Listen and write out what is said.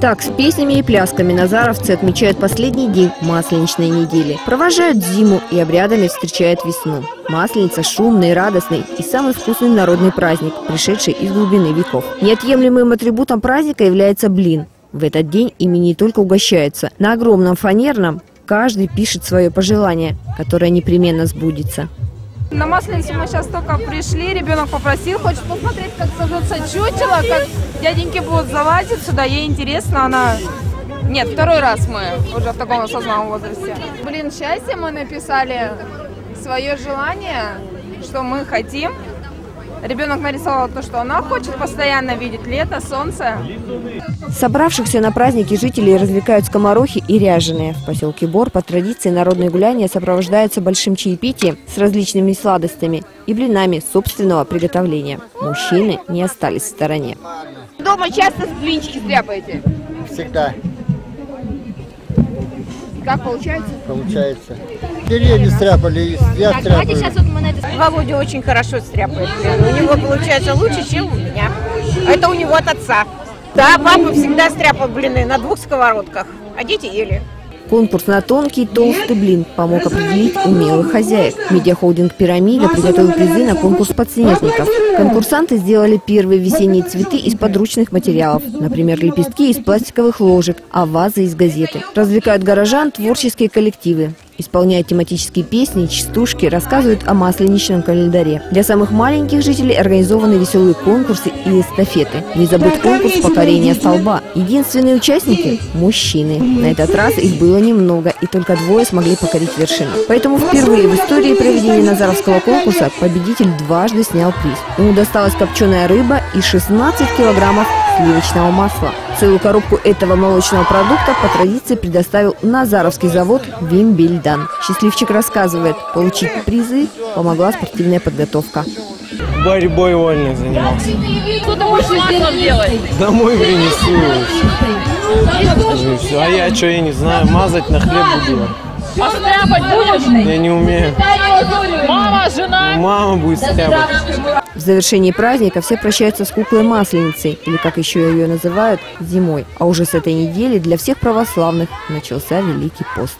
Так, с песнями и плясками назаровцы отмечают последний день масленичной недели. Провожают зиму и обрядами встречают весну. Масленица – шумный, радостный и самый вкусный народный праздник, пришедший из глубины веков. Неотъемлемым атрибутом праздника является блин. В этот день ими не только угощаются. На огромном фанерном каждый пишет свое пожелание, которое непременно сбудется. На Масленицу мы сейчас только пришли, ребенок попросил, хочет посмотреть, как сажется чучело, как дяденьки будут залазить сюда, ей интересно, она... Нет, второй раз мы уже в таком осознанном возрасте. Блин, счастье, мы написали свое желание, что мы хотим. Ребенок нарисовал то, что она хочет постоянно видеть: лето, солнце. Собравшихся на праздники жителей развлекают скоморохи и ряженые. В поселке Бор по традиции народные гуляния сопровождаются большим чаепитием с различными сладостями и блинами собственного приготовления. Мужчины не остались в стороне. Дома часто блинчики стряпаете? Всегда. Как получается? Получается. Деревья стряпали, я стряпаю. Володя очень хорошо стряпает. У него получается лучше, чем у меня. Это у него от отца. Да, папа всегда стряпал блины на 2 сковородках, а дети ели. Конкурс на тонкий толстый блин помог определить умелых хозяев. Медиахолдинг «Пирамида» приготовил призы на конкурс подснежников. Конкурсанты сделали первые весенние цветы из подручных материалов. Например, лепестки из пластиковых ложек, а вазы из газеты. Развлекают горожан творческие коллективы. Исполняют тематические песни, частушки, рассказывают о масленичном календаре. Для самых маленьких жителей организованы веселые конкурсы и эстафеты. Не забудь конкурс покорения столба. Единственные участники – мужчины. На этот раз их было немного, и только 2 смогли покорить вершину. Поэтому впервые в истории проведения назаровского конкурса победитель дважды снял приз. Ему досталась копченая рыба и 16 килограммов сливочного масла. Целую коробку этого молочного продукта по традиции предоставил назаровский завод «Вимбельдан». Счастливчик рассказывает, получить призы помогла спортивная подготовка. Борьбой вольной занимался. Что ты можешь маслом делать? Домой принесу. Все. А я что, я не знаю, мазать на хлеб буду. А стряпать будешь? Я не умею. Мама, жена? Мама будет стряпать. В завершении праздника все прощаются с куклой-масленицей, или, как еще ее называют, зимой. А уже с этой недели для всех православных начался Великий пост.